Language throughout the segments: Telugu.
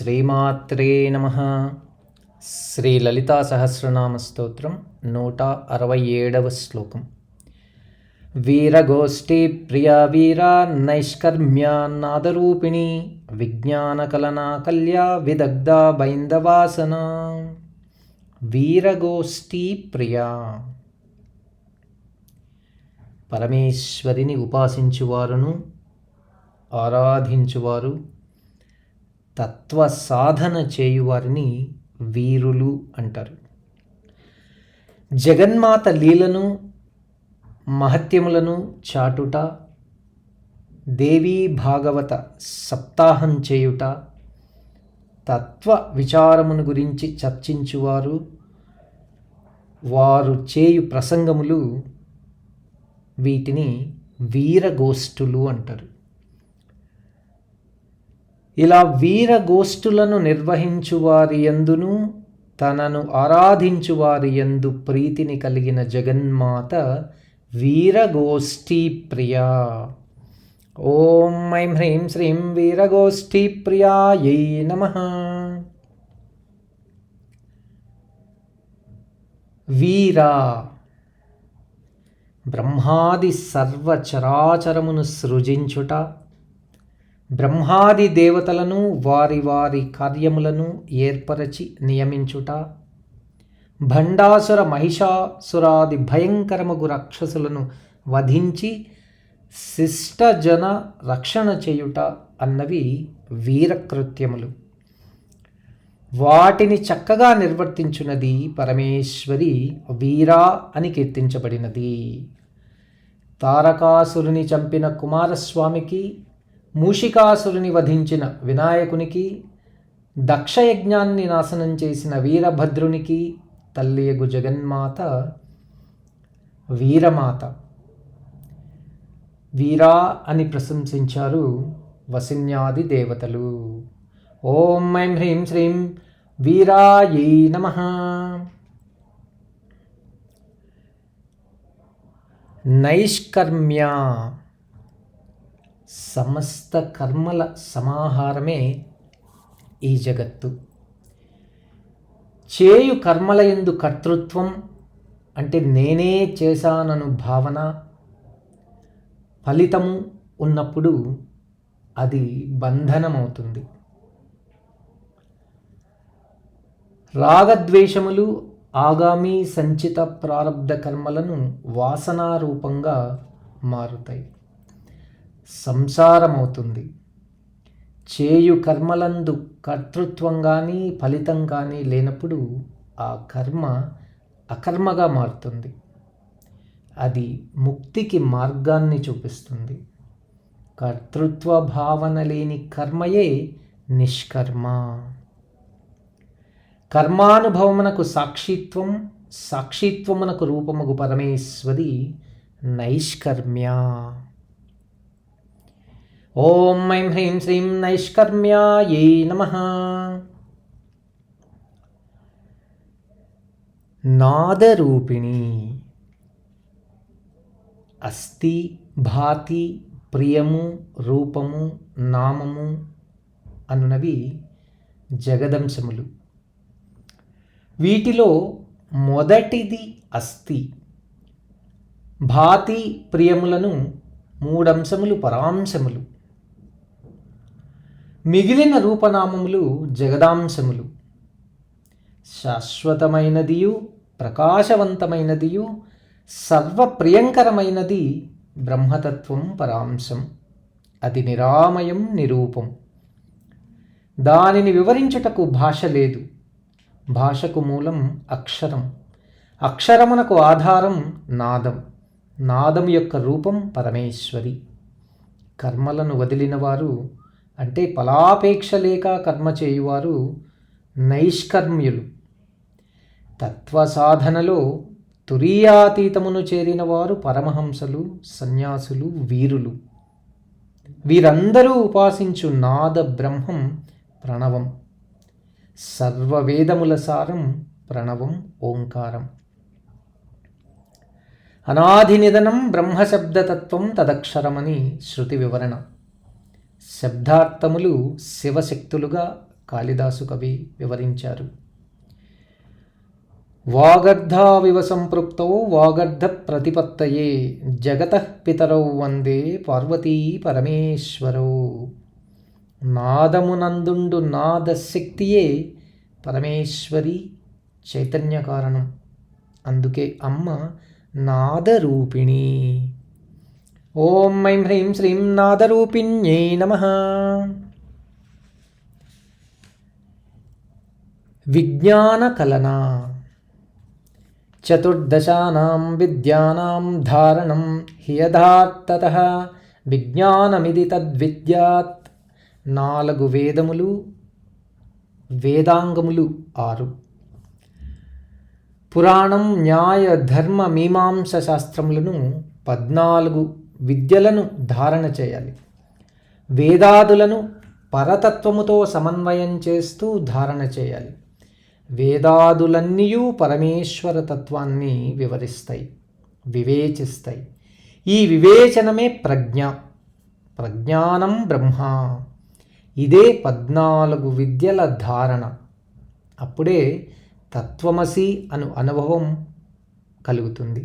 శ్రీమాత్రే నమః. శ్రీ లలితా సహస్రనామ స్తోత్రం 167వ శ్లోకం. వీరగోష్ఠీ ప్రియా వీరా నైష్కర్మ్యా నాదరూపిణి విజ్ఞానకలనా కల్యా విదగ్ధా బైందవాసన. వీరగోష్ఠీ ప్రియా, పరమేశ్వరిని ఉపాసించువారును ఆరాధించువారు, తత్వ సాధన చేయువారిని వీరులు అంటారు. జగన్మాత లీలను మహత్యములను చాటుట, దేవీ భాగవత సప్తాహం చేయుట, తత్వ విచారమును గురించి చర్చించువారు, వారు చేయు ప్రసంగములు, వీటిని వీరగోష్ఠులు అంటారు. ఇలా వీరగోష్ఠులను నిర్వహించువారి యందును తనను ఆరాధించువారి యందు ప్రీతిని కలిగిన జగన్మాత వీరగోష్ఠీ ప్రియా. ఓం ఐం హ్రీం శ్రీం వీరగోష్ఠీ ప్రియాయై నమః. వీరా, బ్రహ్మాది సర్వచరాచరమును సృజించుట, బ్రహ్మాది దేవతలను వారి వారి కార్యములను ఏర్పరచి నియమించుట, భండాసుర మహిషాసురాది భయంకరమగు రాక్షసులను వధించి శిష్టజన రక్షణ చేయుట అన్నవి వీరకృత్యములు. వాటిని చక్కగా నిర్వర్తించున్నది పరమేశ్వరి వీరా అని కీర్తించబడినది. తారకాసురుని చంపిన కుమారస్వామికి, మూషికాసురుని వధించిన వినాయకునికి, దక్షయజ్ఞాన్ని నాశనం చేసిన వీరభద్రునికి తల్లియగు జగన్మాత వీరమాత. వీరా అని ప్రశంసించారు వసిన్యాది దేవతలు. ఓం ఐం హ్రీం శ్రీం వీరాయై నమః. నైష్కర్మ్య, సమస్త కర్మల సమాహారమే ఈ జగత్తు. చేయు కర్మలయందు కర్తృత్వం అంటే నేనే చేశానను భావన, ఫలితము ఉన్నప్పుడు అది బంధనమవుతుంది. రాగద్వేషములు ఆగామి సంచిత ప్రారబ్ధ కర్మలను వాసనారూపంగా మారుతాయి, సంసారమవుతుంది. చేయు కర్మలందు కర్తృత్వం కానీ ఫలితం కానీ లేనప్పుడు ఆ కర్మ అకర్మగా మారుతుంది. అది ముక్తికి మార్గాన్ని చూపిస్తుంది. కర్తృత్వ భావన లేని కర్మయే నిష్కర్మ. కర్మానుభవమునకు సాక్షిత్వం, సాక్షిత్వమునకు రూపముగు పరమేశ్వరి నైష్కర్మ్య. ఓం ఐం హ్రీం శ్రీం నైష్కర్మ్యాయై నమః. నాదరూపిణి, అస్థి భాతి ప్రియము రూపము నామము అనునవి జగదంశములు. వీటిలో మొదటిది అస్థి. భాతి ప్రియములను మూడంశములు పరాంశములు. మిగిలిన రూపనామములు జగదాంశములు. శాశ్వతమైనదియు ప్రకాశవంతమైనదియు సర్వప్రియంకరమైనది బ్రహ్మతత్వం పరాంశం. అది నిరామయం నిరూపం. దానిని వివరించుటకు భాష లేదు. భాషకు మూలం అక్షరం, అక్షరమునకు ఆధారం నాదం, నాదం యొక్క రూపం పరమేశ్వరి. కర్మలను వదిలినవారు అంటే ఫలాపేక్ష లేక కర్మ చేయువారు నైష్కర్మ్యులు. తత్వ సాధనలో తురీయాతీతమును చేరిన వారు పరమహంసలు, సన్యాసులు, వీరులు. వీరందరూ ఉపాసించు నాద బ్రహ్మం ప్రణవం. సర్వవేదముల సారం ప్రణవం ఓంకారం. అనాది నిధనం బ్రహ్మశబ్దతత్వం తదక్షరమని శృతి వివరణ. శబ్దార్థములు శివశక్తులుగా, కాళిదాసు కవి వివరించారు. వాగర్ధావివ సంపృక్తౌ వాగర్ధ ప్రతిపత్తయే జగతః పితరౌ వందే పార్వతీ పరమేశ్వరౌ. నాదమునందుండు నాదశక్తియే పరమేశ్వరి చైతన్య కారణం. అందుకే అమ్మ నాదరూపిణి. ఓం ఐం హ్రీం శ్రీం నాదరూపిణ్యై నమః. విజ్ఞానకలన. చతుర్దశానాం విద్యానాం ధారణం హ్యథార్థతః విజ్ఞానమిది తద్విద్యాత్. 4 వేదములు, వేదాంగములు 6, పురాణం, న్యాయ, ధర్మ, మీమాంస శాస్త్రములను 14 విద్యలను ధారణ చేయాలి. వేదాదులను పరతత్వముతో సమన్వయం చేస్తూ ధారణ చేయాలి. వేదాదులన్నీయూ పరమేశ్వర తత్వాన్ని వివరిస్తాయి, వివేచిస్తాయి. ఈ వివేచనమే ప్రజ్ఞ. ప్రజ్ఞానం బ్రహ్మ. ఇదే 14 విద్యల ధారణ. అప్పుడే తత్వమసి అను అనుభవం కలుగుతుంది.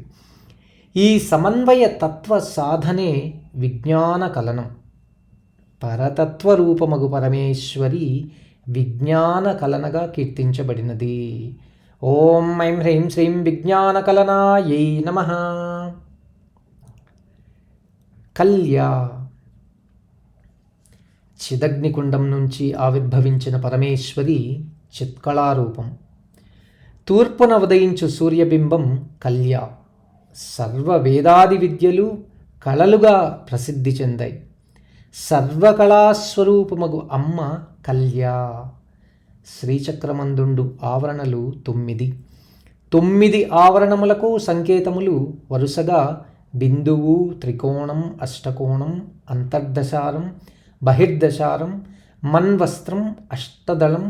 ఈ సమన్వయ తత్వ సాధనే విజ్ఞాన కలనం. పరతత్వ రూపమగు పరమేశ్వరి విజ్ఞాన కలనగా కీర్తించబడినది. ఓం ఐం హ్రీం శ్రీం విజ్ఞాన కలనాయై నమః. కల్య. చిదగ్నికుండం నుంచి ఆవిర్భవించిన పరమేశ్వరి చిత్కళారూపం. తూర్పున ఉదయించు సూర్యబింబం కల్య. సర్వ వేదాది విద్యలు కళలుగా ప్రసిద్ధి చెందాయి. సర్వకళాస్వరూపమగు అమ్మ కల్య. శ్రీచక్రమందుండు ఆవరణలు 9. 9 ఆవరణములకు సంకేతములు వరుసగా బిందువు, త్రికోణం, అష్టకోణం, అంతర్దశారం, బహిర్దశారం, మన్వస్త్రం, అష్టదళం,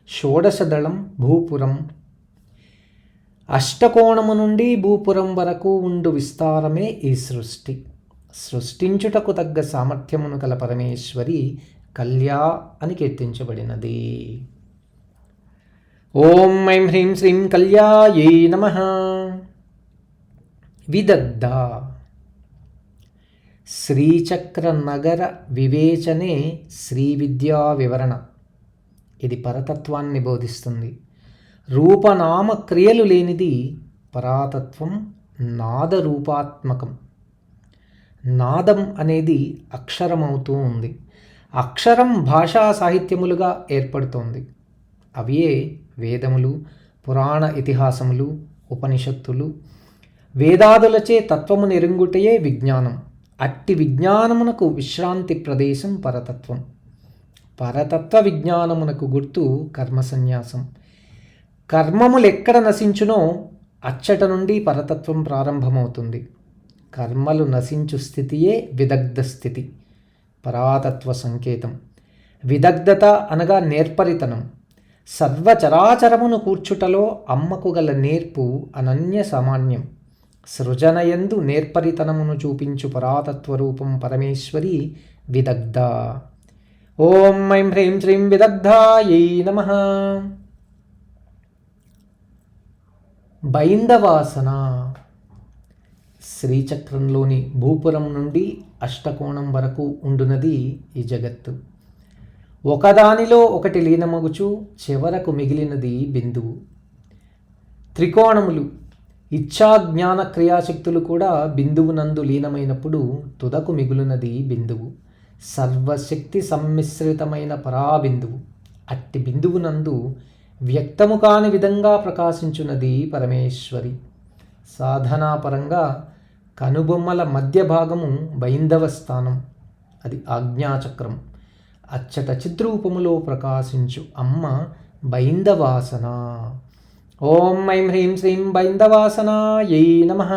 షోడశదళం, భూపురం. అష్టకోణము నుండి భూపురం వరకు ఉండు విస్తారమే ఈ సృష్టి. సృష్టించుటకు తగ్గ సామర్థ్యమును కల పరమేశ్వరి కల్యా అని కీర్తించబడినది. ఓం ఐం హ్రీం శ్రీం కల్యాయై నమః. విదగ్ధ. శ్రీచక్ర నగర వివేచనే శ్రీ విద్యా వివరణ. ఇది పరతత్వాన్ని బోధిస్తుంది. రూపనామ క్రియలు లేనిది పరాతత్వం. నాదరూపాత్మకం. నాదం అనేది అక్షరమవుతూ ఉంది. అక్షరం భాషా సాహిత్యములుగా ఏర్పడుతోంది. అవియే వేదములు, పురాణ ఇతిహాసములు, ఉపనిషత్తులు. వేదాదులచే తత్వము నెరుంగుటయే విజ్ఞానం. అట్టి విజ్ఞానమునకు విశ్రాంతి ప్రదేశం పరతత్వం. పరతత్వ విజ్ఞానమునకు గుర్తు కర్మ సన్యాసం. కర్మములెక్కడ నశించునో అచ్చట నుండి పరతత్వం ప్రారంభమవుతుంది. కర్మలు నశించు స్థితియే విదగ్ధ స్థితి, పరాతత్వ సంకేతం. విదగ్ధత అనగా నేర్పరితనం. సర్వచరాచరమును కూర్చుటలో అమ్మకు గల నేర్పు అనన్య సామాన్యం. సృజనయందు నేర్పరితనమును చూపించు పరాతత్వ రూపం పరమేశ్వరి విదగ్ధ. ఓం ఐం హ్రీం శ్రీం విదగ్ధాయై నమః. బైందవాసన. శ్రీచక్రంలోని భూపురం నుండి అష్టకోణం వరకు ఉండునది ఈ జగత్తు. ఒకదానిలో ఒకటి లీనమగుచు చివరకు మిగిలినది బిందువు. త్రికోణములు, ఇచ్ఛా జ్ఞాన క్రియాశక్తులు కూడా బిందువునందు లీనమైనప్పుడు తుదకు మిగులునది బిందువు. సర్వశక్తి సమ్మిశ్రితమైన పరాబిందువు. అట్టి బిందువునందు వ్యక్తము కాని విధంగా ప్రకాశించున్నది పరమేశ్వరి. సాధనాపరంగా కనుబొమ్మల మధ్య భాగము బైందవ స్థానం. అది ఆజ్ఞాచక్రం. అచ్చట చిద్రూపములో ప్రకాశించు అమ్మ బైందవాసన. ఓం ఐం హ్రీం శ్రీం బైందవాసనాయై నమః.